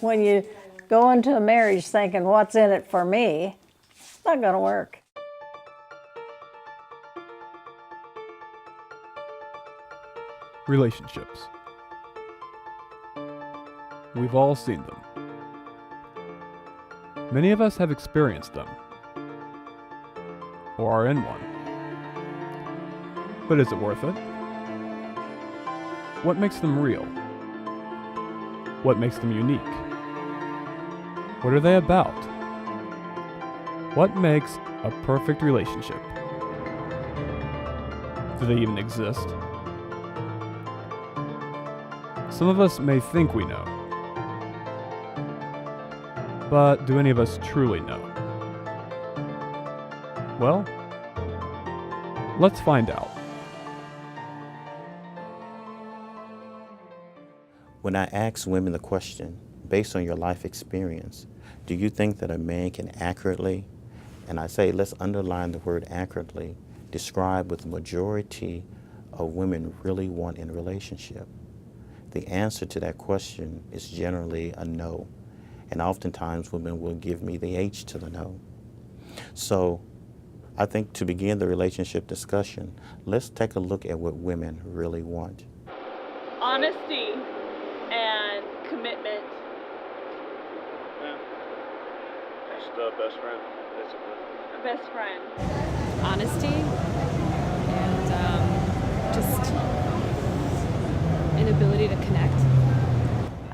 When you go into a marriage thinking, what's in it for me, it's not going to work. Relationships. We've all seen them. Many of us have experienced them, or are in one. But is it worth it? What makes them real? What makes them unique? What are they about? What makes a perfect relationship? Do they even exist? Some of us may think we know, but do any of us truly know? Well, let's find out. When I ask women the question, based on your life experience, do you think that a man can accurately, and I say let's underline the word accurately, describe what the majority of women really want in a relationship? The answer to that question is generally a no. And oftentimes women will give me the H to the no. So I think to begin the relationship discussion, let's take a look at what women really want. Honesty and commitment. Yeah. Just a best friend, basically. A best friend. Honesty and just an ability to connect.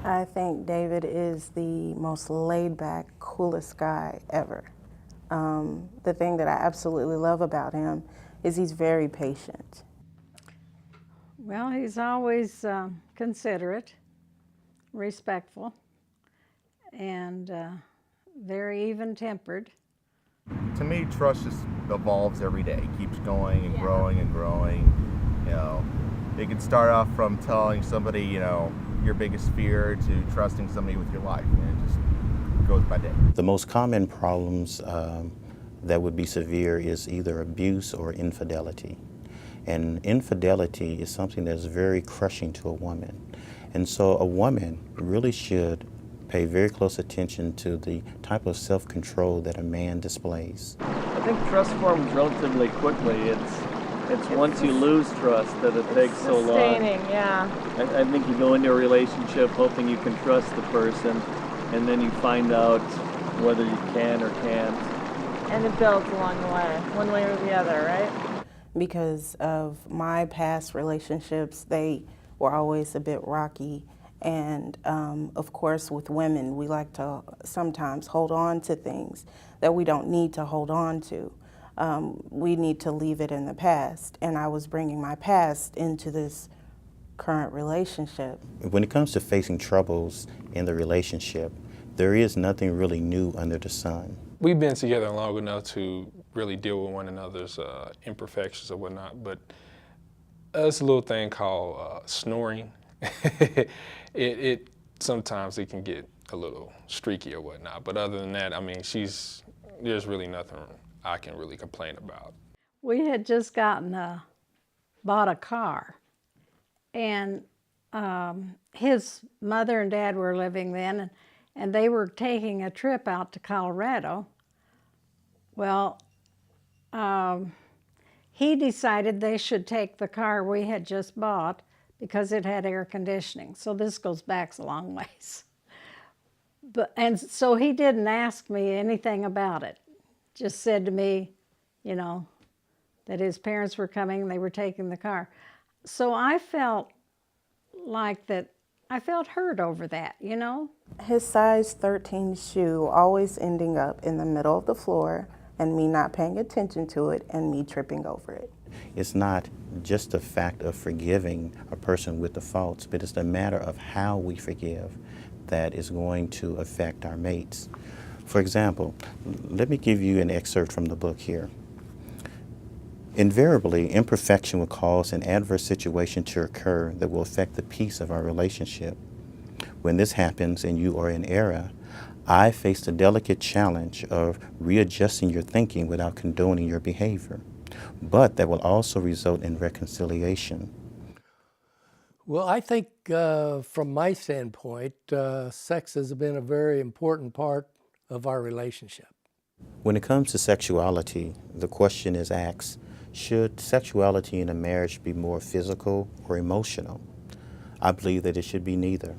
I think David is the most laid-back, coolest guy ever. The thing that I absolutely love about him is he's very patient. Well, he's always considerate, respectful, and very even-tempered. To me, trust just evolves every day, keeps going and growing and growing. You know, it can start off from telling somebody, you know, your biggest fear to trusting somebody with your life, and it just goes by day. The most common problems that would be severe is either abuse or infidelity. And infidelity is something that's very crushing to a woman. And so a woman really should pay very close attention to the type of self-control that a man displays. I think trust forms relatively quickly. It's once you lose trust that it takes so long. Sustaining, yeah. I think you go into a relationship hoping you can trust the person, and then you find out whether you can or can't. And it builds along the way, one way or the other, right? Because of my past relationships, they were always a bit rocky. And of course, with women, we like to sometimes hold on to things that we don't need to hold on to. We need to leave it in the past. And I was bringing my past into this current relationship. When it comes to facing troubles in the relationship, there is nothing really new under the sun. We've been together long enough to really deal with one another's imperfections or whatnot, but there's a little thing called snoring. Sometimes it can get a little streaky or whatnot, but other than that, I mean, there's really nothing I can really complain about. We had just bought a car, and his mother and dad were living then, and they were taking a trip out to Colorado. Well, he decided they should take the car we had just bought because it had air conditioning. So this goes back a long ways. And so he didn't ask me anything about it. Just said to me, you know, that his parents were coming and they were taking the car. So I felt like that, I felt hurt over that, you know? His size 13 shoe always ending up in the middle of the floor and me not paying attention to it and me tripping over it. It's not just the fact of forgiving a person with the faults, but it's the matter of how we forgive that is going to affect our mates. For example, let me give you an excerpt from the book here. Invariably, imperfection will cause an adverse situation to occur that will affect the peace of our relationship. When this happens and you are in error, I face the delicate challenge of readjusting your thinking without condoning your behavior, but that will also result in reconciliation. Well, I think from my standpoint, sex has been a very important part of our relationship. When it comes to sexuality, the question is asked, should sexuality in a marriage be more physical or emotional? I believe that it should be neither.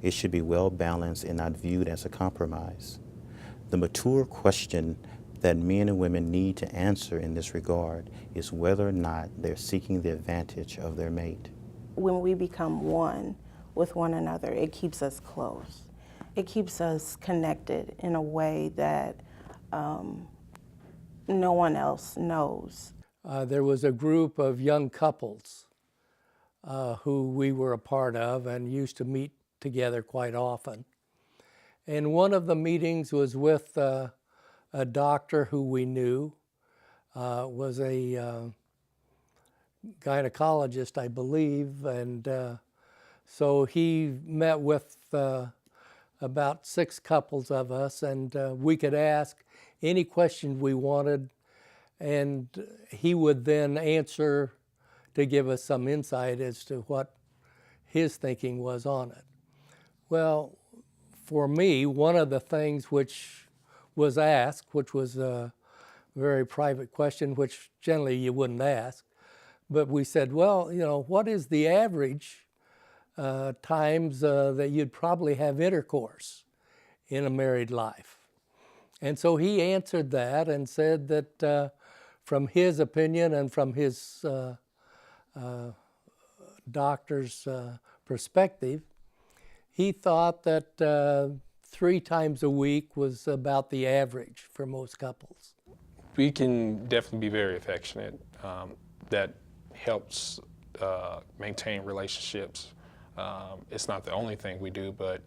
It should be well balanced and not viewed as a compromise. The mature question that men and women need to answer in this regard is whether or not they're seeking the advantage of their mate. When we become one with one another, it keeps us close. It keeps us connected in a way that no one else knows. There was a group of young couples who we were a part of and used to meet together quite often. And one of the meetings was with a doctor who we knew, was a gynecologist, I believe, and so he met with about 6 couples of us, and we could ask any question we wanted, and he would then answer to give us some insight as to what his thinking was on it. Well, for me, one of the things which was asked, which was a very private question, which generally you wouldn't ask, but we said, well, you know, what is the average times that you'd probably have intercourse in a married life? And so he answered that and said that from his opinion and from his doctor's perspective, he thought that 3 times a week was about the average for most couples. We can definitely be very affectionate. That helps maintain relationships. It's not the only thing we do, but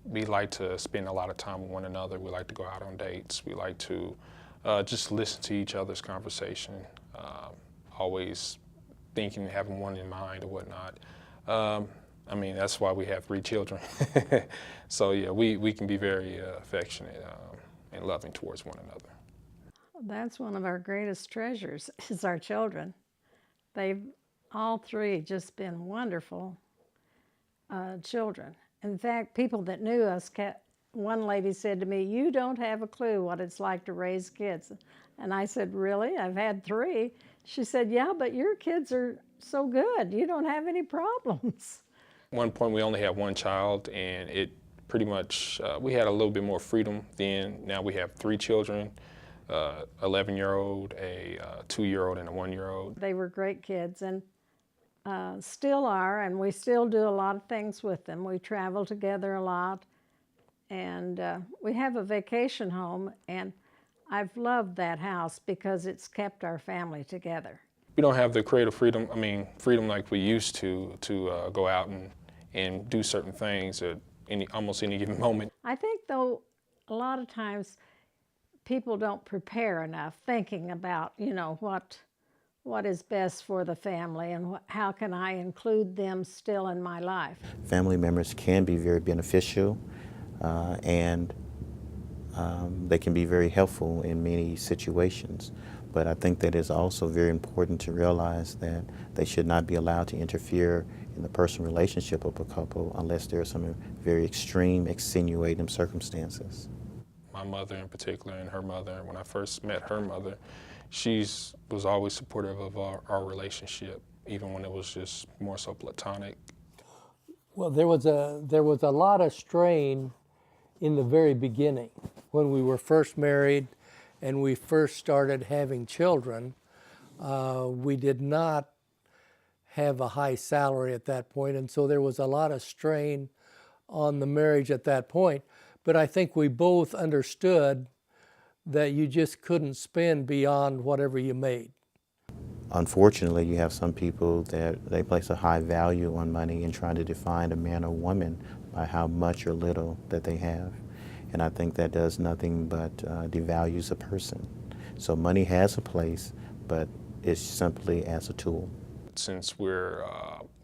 we like to spend a lot of time with one another. We like to go out on dates. We like to just listen to each other's conversation, always thinking, having one in mind or whatnot. I mean, that's why we have 3 children. So yeah, we can be very affectionate and loving towards one another. That's one of our greatest treasures is our children. They've all 3 just been wonderful children. In fact, people that knew us one lady said to me, "You don't have a clue what it's like to raise kids." And I said, "Really? I've had 3." She said, "Yeah, but your kids are so good. You don't have any problems." At one point we only had 1 child, and it pretty much, we had a little bit more freedom then. Now we have 3 children, 11-year-old, a 2-year-old, and a 1-year-old. They were great kids and still are, and we still do a lot of things with them. We travel together a lot, and we have a vacation home, and I've loved that house because it's kept our family together. We don't have the creative freedom, freedom like we used to go out and do certain things at almost any given moment. I think, though, a lot of times people don't prepare enough thinking about, you know, what is best for the family and how can I include them still in my life. Family members can be very beneficial and they can be very helpful in many situations. But I think that it's also very important to realize that they should not be allowed to interfere in the personal relationship of a couple unless there are some very extreme, extenuating circumstances. My mother in particular and her mother, when I first met her mother, she was always supportive of our relationship, even when it was just more so platonic. Well, there was a lot of strain in the very beginning when we were first married and we first started having children. We did not have a high salary at that point, and so there was a lot of strain on the marriage at that point. But I think we both understood that you just couldn't spend beyond whatever you made. Unfortunately, you have some people that they place a high value on money and trying to define a man or woman by how much or little that they have. And I think that does nothing but devalues a person. So money has a place, but it's simply as a tool. Since we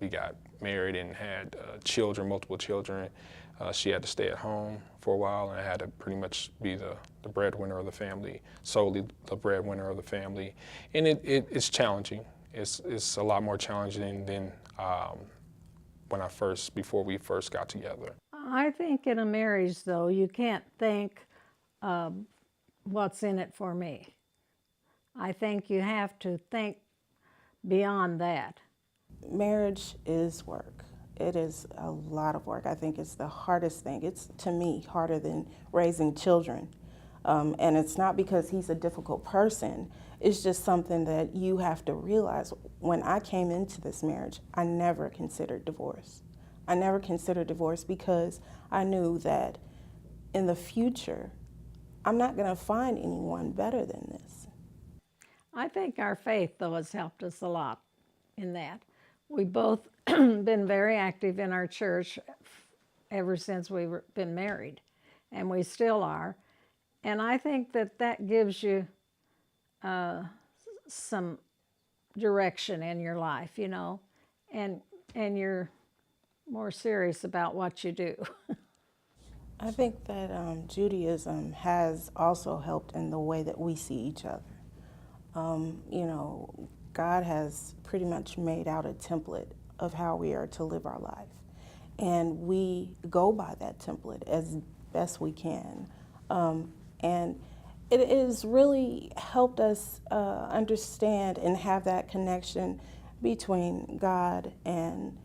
got married and had children, multiple children, she had to stay at home for a while, and I had to pretty much be the breadwinner of the family, solely the breadwinner of the family. And it's challenging. It's a lot more challenging than before we first got together. I think in a marriage, though, you can't think, what's in it for me. I think you have to think beyond that. Marriage is work. It is a lot of work. I think it's the hardest thing. It's, to me, harder than raising children. And it's not because he's a difficult person. It's just something that you have to realize. When I came into this marriage, I never considered divorce. I never considered divorce because I knew that in the future, I'm not going to find anyone better than this. I think our faith, though, has helped us a lot in that. We both been very active in our church ever since we've been married, and we still are. And I think that that gives you some direction in your life, you know, and you're more serious about what you do. I think that Judaism has also helped in the way that we see each other. You know, God has pretty much made out a template of how we are to live our life. And we go by that template as best we can. And it has really helped us understand and have that connection between God and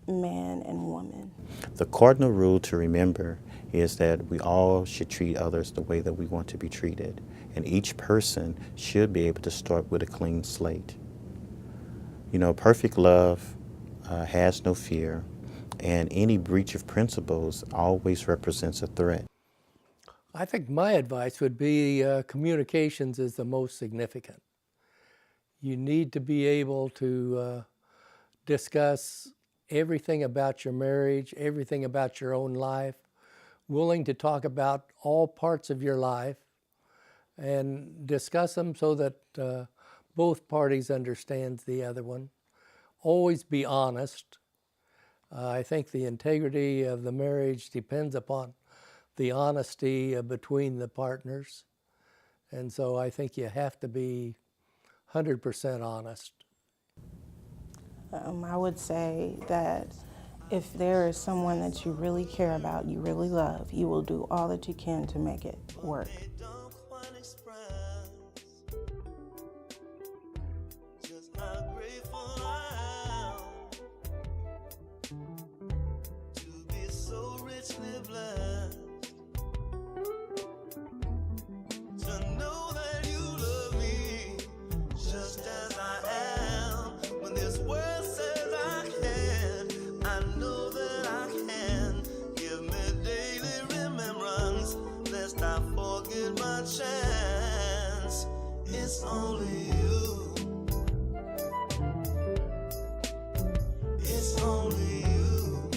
man and woman. The cardinal rule to remember is that we all should treat others the way that we want to be treated. And each person should be able to start with a clean slate. You know, perfect love has no fear, and any breach of principles always represents a threat. I think my advice would be communications is the most significant. You need to be able to discuss everything about your marriage, everything about your own life, willing to talk about all parts of your life and discuss them so that both parties understand the other one. Always be honest. I think the integrity of the marriage depends upon the honesty between the partners. And so I think you have to be 100% honest. I would say that if there is someone that you really care about, you really love, you will do all that you can to make it work. It's only you. It's only you.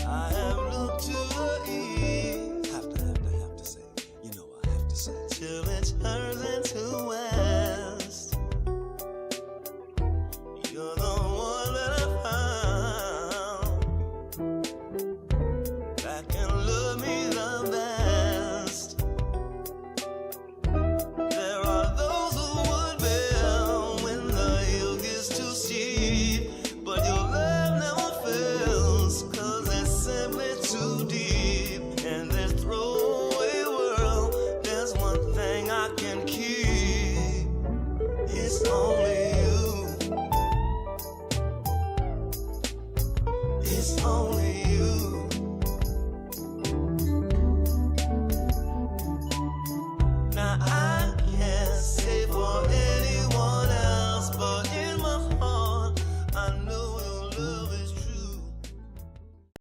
I have looked to the east. Have to say. You know I have to say. Till it turns into west. You're the one that I found.